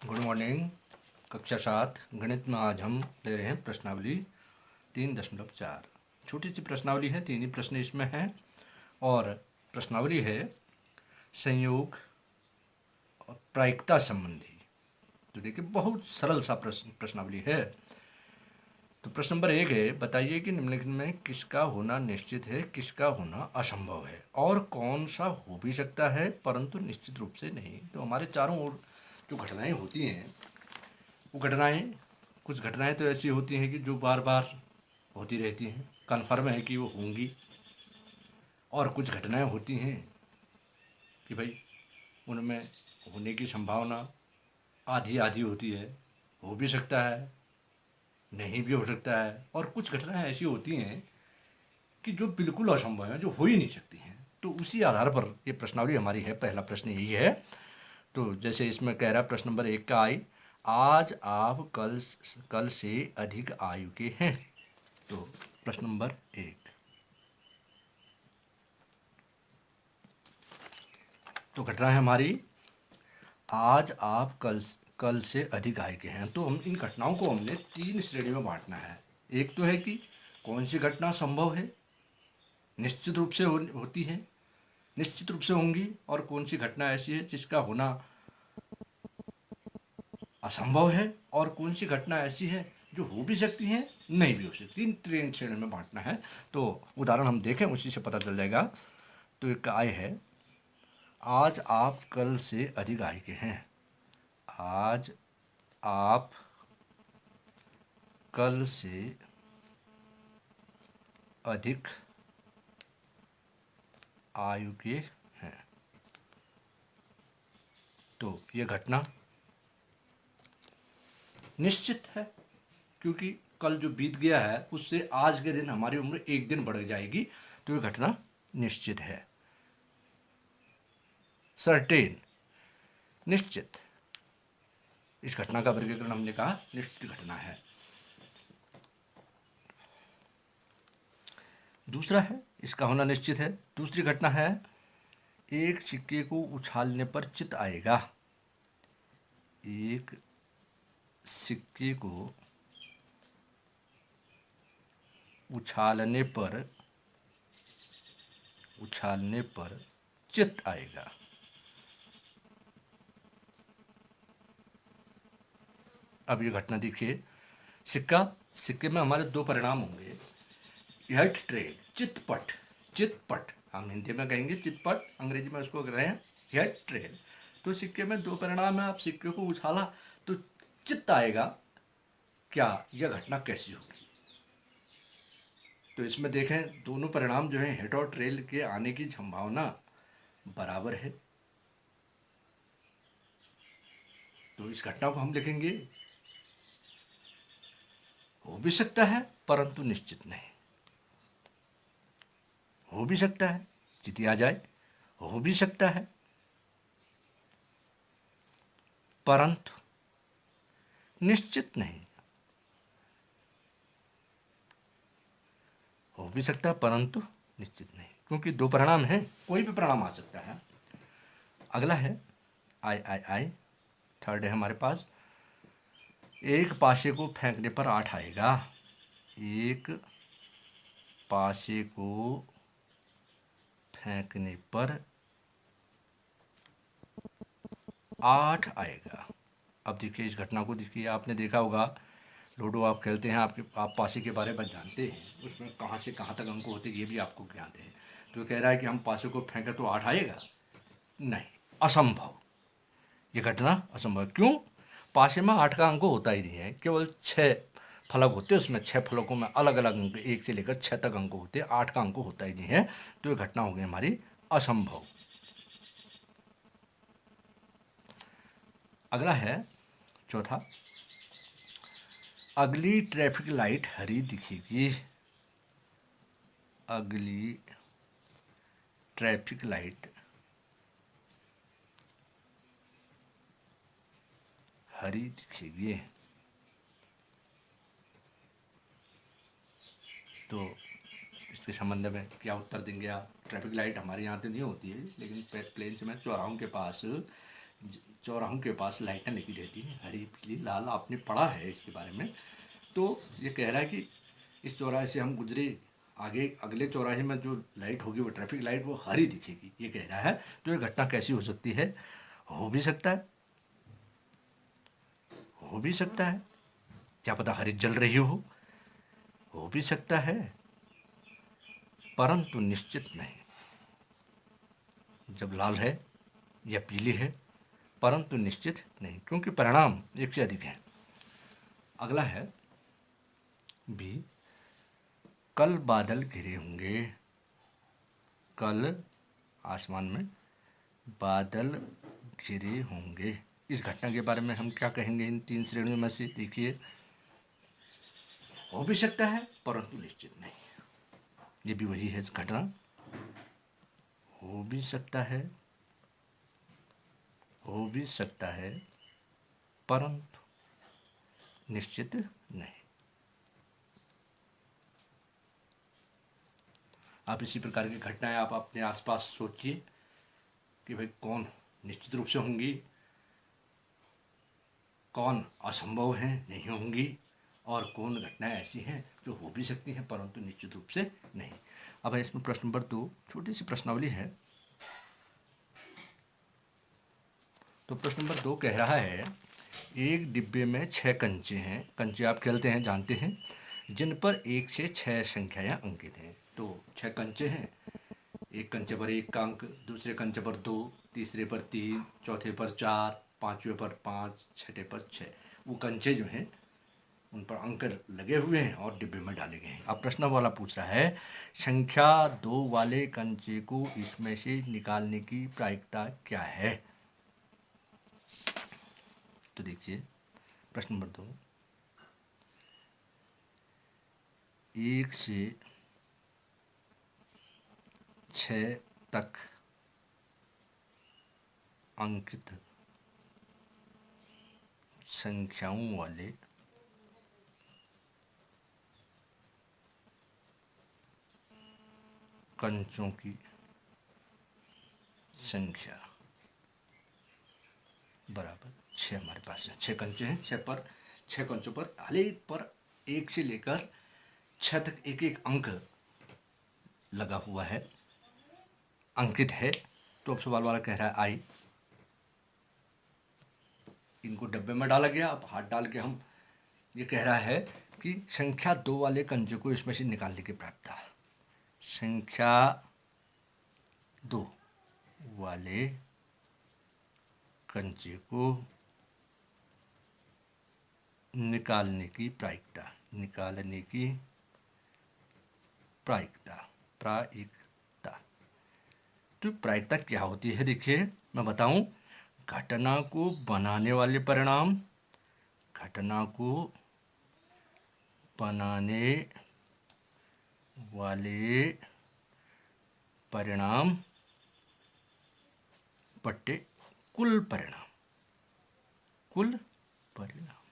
Good morning. कक्षा 7 गणित में आज हम ले रहे हैं प्रश्नावली 3.4। छोटी सी प्रश्नावली है, 3 ही प्रश्न इसमें हैं और प्रश्नावली है संयोग और प्रायिकता संबंधी। तो देखिए बहुत सरल सा प्रश्नावली है। तो प्रश्न नंबर 1 है, बताइए कि निम्नलिखित में किसका होना निश्चित है, किसका होना असंभव है और कौन सा हो भी सकता है परंतु निश्चित रूप से नहीं। तो हमारे चारों ओर जो घटनाएं होती हैं वो घटनाएं, कुछ घटनाएं तो ऐसी होती हैं कि जो बार बार होती रहती हैं, कन्फर्म है कि वो होंगी, और कुछ घटनाएं होती हैं कि भाई उनमें होने की संभावना आधी आधी होती है, हो भी सकता है, नहीं भी हो सकता है, और कुछ घटनाएं ऐसी होती हैं कि जो बिल्कुल असंभव है, जो हो ही नहीं सकती हैं। तो उसी आधार पर ये प्रश्नावली हमारी है। पहला प्रश्न यही है। तो जैसे इसमें कह रहा है प्रश्न नंबर 1 का आज आप कल से अधिक आयु के हैं। तो प्रश्न नंबर 1, तो घटना है हमारी आज आप कल से अधिक आयु के हैं। तो हम इन घटनाओं को हमने 3 श्रेणी में बांटना है। एक तो है कि कौन सी घटना संभव है, निश्चित रूप से होती है, निश्चित रूप से होंगी, और कौन सी घटना ऐसी है जिसका होना असंभव है, और कौन सी घटना ऐसी है जो हो भी सकती है, नहीं भी हो सकती। तीन श्रेणी में बांटना है। तो उदाहरण हम देखें, उसी से पता चल जाएगा। तो एक आय है, आज आप कल से अधिक आय के हैं। आज आप कल से अधिक आयु के हैं। तो ये घटना निश्चित है, क्योंकि कल जो बीत गया है उससे आज के दिन हमारी उम्र एक दिन बढ़ जाएगी। तो ये घटना निश्चित है। सर्टेन, निश्चित। इस घटना का वर्गीकरण हमने कहा निश्चित घटना है। दूसरा है, इसका होना निश्चित है। दूसरी घटना है, एक सिक्के को उछालने पर चित आएगा। एक सिक्के को उछालने पर चित आएगा। अब ये घटना देखिए, सिक्के में हमारे 2 परिणाम होंगे, हेड ट्रेल, चितपट। चितपट हम हिंदी में कहेंगे चितपट, अंग्रेजी में उसको कह रहे हैं हेड ट्रेल। तो सिक्के में 2 परिणाम है। आप सिक्के को उछाला तो चित्त आएगा। क्या यह घटना कैसी होगी? तो इसमें देखें, दोनों परिणाम जो हैं हेड और ट्रेल के आने की संभावना बराबर है। तो इस घटना को हम लिखेंगे हो भी सकता है परंतु निश्चित नहीं। हो भी सकता है, चिति आ जाए, हो भी सकता है परंतु निश्चित नहीं। हो भी सकता है परंतु निश्चित नहीं, क्योंकि 2 परिणाम हैं, कोई भी परिणाम आ सकता है। अगला है आई, थर्ड है हमारे पास, एक पासे को फेंकने पर 8 आएगा। एक पासे को फेंकने पर 8 आएगा। अब देखिए इस घटना को, देखिए आपने देखा होगा, लूडो आप खेलते हैं, आप पासे के बारे में जानते हैं, उसमें कहाँ से कहाँ तक अंक होते हैं ये भी आपको ज्ञात है। तो कह रहा है कि हम पासे को फेंके तो 8 आएगा, नहीं, असंभव। ये घटना असंभव। क्यों? पासे में 8 का अंक होता ही नहीं है, केवल 6 फलक होते हैं, उसमें 6 फलकों में अलग अलग अंक 1 से लेकर 6 तक अंक होते हैं, 8 का अंक होता ही नहीं है। तो ये घटना हो गई हमारी असंभव। अगला है चौथा, अगली ट्रैफिक लाइट हरी दिखेगी। अगली ट्रैफिक लाइट हरी दिखेगी। तो इसके संबंध में क्या उत्तर देंगे आप? ट्रैफिक लाइट हमारे यहाँ तो नहीं होती है, लेकिन प्लेन से में चौराहों के पास चौराहों के पास लाइटें लगी रहती हैं, हरी पीली लाल, आपने पढ़ा है इसके बारे में। तो ये कह रहा है कि इस चौराहे से हम गुजरे, आगे अगले चौराहे में जो लाइट होगी वो ट्रैफिक लाइट वो हरी दिखेगी, ये कह रहा है। तो ये घटना कैसी हो सकती है? हो भी सकता है, हो भी सकता है, क्या पता हरी जल रही हो भी सकता है, परंतु निश्चित नहीं। जब लाल है या पीली है, परंतु निश्चित नहीं, क्योंकि परिणाम एक से अधिक हैं। अगला है भी, कल बादल घिरे होंगे, कल आसमान में बादल घिरे होंगे। इस घटना के बारे में हम क्या कहेंगे इन 3 श्रेणियों में से? देखिए, हो भी सकता है परंतु निश्चित नहीं, ये भी वही है घटना। हो भी सकता है, हो भी सकता है, परंतु निश्चित नहीं। आप इसी प्रकार की घटनाएं आप अपने आसपास सोचिए कि भाई कौन निश्चित रूप से होंगी, कौन असंभव हैं, नहीं होंगी, और कौन घटनाएं ऐसी हैं जो हो भी सकती हैं परंतु निश्चित रूप से नहीं। अब इसमें प्रश्न नंबर 2, छोटी सी प्रश्नावली है। तो प्रश्न नंबर 2 कह रहा है, एक डिब्बे में 6 कंचे हैं, कंचे आप खेलते हैं, जानते हैं, जिन पर 1 से 6 संख्याएं अंकित हैं। तो 6 कंचे हैं, एक कंचे पर 1 का अंक, दूसरे कंचे पर 2, तीसरे पर 3, चौथे पर 4, पाँचवें पर 5, छठे पर 6। वो कंचे जो हैं उन पर अंक लगे हुए हैं और डिब्बे में डाले गए हैं। अब प्रश्न वाला पूछ रहा है, संख्या 2 वाले कंचे को इसमें से निकालने की प्रायिकता क्या है? तो देखिए प्रश्न नंबर 2, 1 से 6 तक अंकित संख्याओं वाले कंचों की संख्या बराबर 6 हमारे पास है। 6 कंचे हैं, 6 कंचों पर हर एक पर 1 से लेकर 6 तक एक एक अंक लगा हुआ है, अंकित है। तो अब सवाल वाला कह रहा है आई, इनको डब्बे में डाला गया। अब हाथ डाल के हम ये कह रहा है कि संख्या 2 वाले कंचे को इसमें से निकालने की प्रायिकता, संख्या 2 वाले कंचे को निकालने की प्रायिकता, निकालने की प्रायिकता, प्रायिकता। तो प्रायिकता क्या होती है? देखिए मैं बताऊं, घटना को बनाने वाले परिणाम, घटना को बनाने वाले परिणाम बट्टे कुल परिणाम, कुल परिणाम।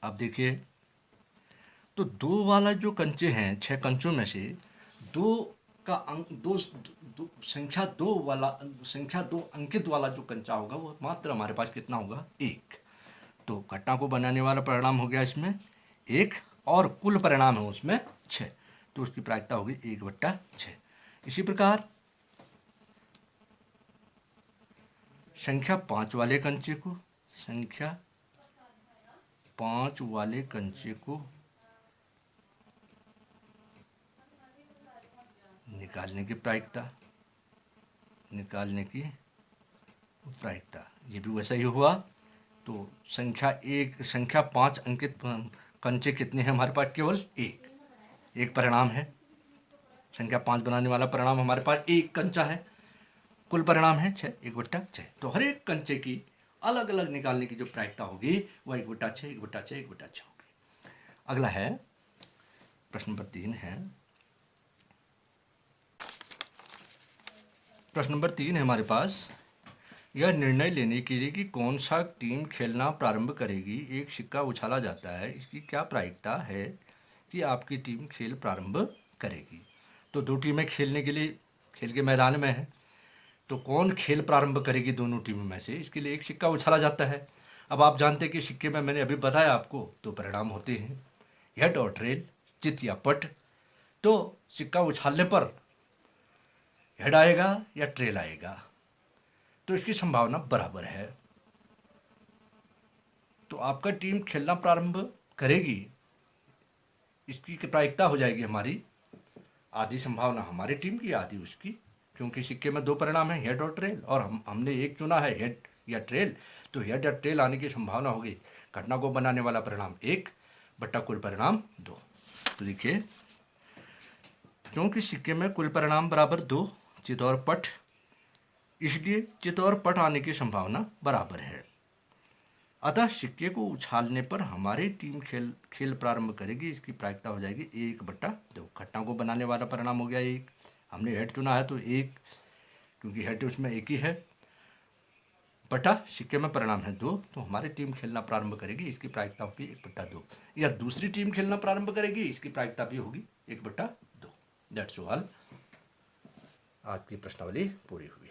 अब देखिए, तो 2 वाला जो कंचे हैं, 6 कंचों में से 2 का अंक, संख्या 2 वाला, संख्या 2 अंकित वाला जो कंचा होगा वो मात्र हमारे पास कितना होगा? 1। तो घटना को बनाने वाला परिणाम हो गया इसमें 1 और कुल परिणाम है उसमें 6, तो उसकी प्रायिकता होगी 1/6। इसी प्रकार संख्या 5 वाले कंचे को, संख्या 5 वाले कंचे को निकालने की प्रायिकता, निकालने की प्रायिकता, ये भी वैसा ही हुआ। तो संख्या 5 अंकित कंचे कितने हैं हमारे पास? केवल एक परिणाम है। संख्या 5 बनाने वाला परिणाम हमारे पास 1 कंचा है, कुल परिणाम है 6, 1/6। तो हर एक कंचे की अलग अलग निकालने की जो प्रायिकता होगी वह 1/6, 1/6, 1/6 होगी। अगला है प्रश्न नंबर 3 है। प्रश्न नंबर 3 है हमारे पास, यह निर्णय लेने के लिए कि कौन सा टीम खेलना प्रारंभ करेगी, एक सिक्का उछाला जाता है, इसकी क्या प्रायिकता है कि आपकी टीम खेल प्रारंभ करेगी? तो 2 टीमें खेलने के लिए खेल के मैदान में हैं, तो कौन खेल प्रारंभ करेगी दोनों टीमों में से, इसके लिए एक सिक्का उछाला जाता है। अब आप जानते हैं कि सिक्के में मैंने अभी बताया आपको दो परिणाम होते हैं, हेड और टेल, चित या पट। तो सिक्का उछालने पर हेड आएगा या ट्रेल आएगा, तो इसकी संभावना बराबर है। तो आपका टीम खेलना प्रारंभ करेगी, इसकी प्रायिकता हो जाएगी हमारी, आधी संभावना हमारी टीम की आधी उसकी, क्योंकि सिक्के में दो परिणाम हैं, हेड और ट्रेल, और हमने एक चुना है हेड या ट्रेल। तो हेड या ट्रेल आने की संभावना होगी घटना को बनाने वाला परिणाम 1 बटा कुल परिणाम 2। तो देखिए, क्योंकि सिक्के में कुल परिणाम बराबर 2, चित और पट, इसलिए चित और पट आने की संभावना बराबर है। अतः सिक्के को उछालने पर हमारी टीम खेल प्रारंभ करेगी, इसकी प्रायिकता हो जाएगी 1/2। घटना को बनाने वाला परिणाम हो गया 1, हमने हेड चुना है तो 1, क्योंकि हेड उसमें एक ही है, बटा सिक्के में परिणाम है 2, तो हमारी टीम खेलना प्रारंभ करेगी, इसकी प्रायिकता होगी 1/2। या दूसरी टीम खेलना प्रारंभ करेगी, इसकी प्रायिकता भी होगी 1/2। That's all. आज की प्रश्नावली पूरी हुई।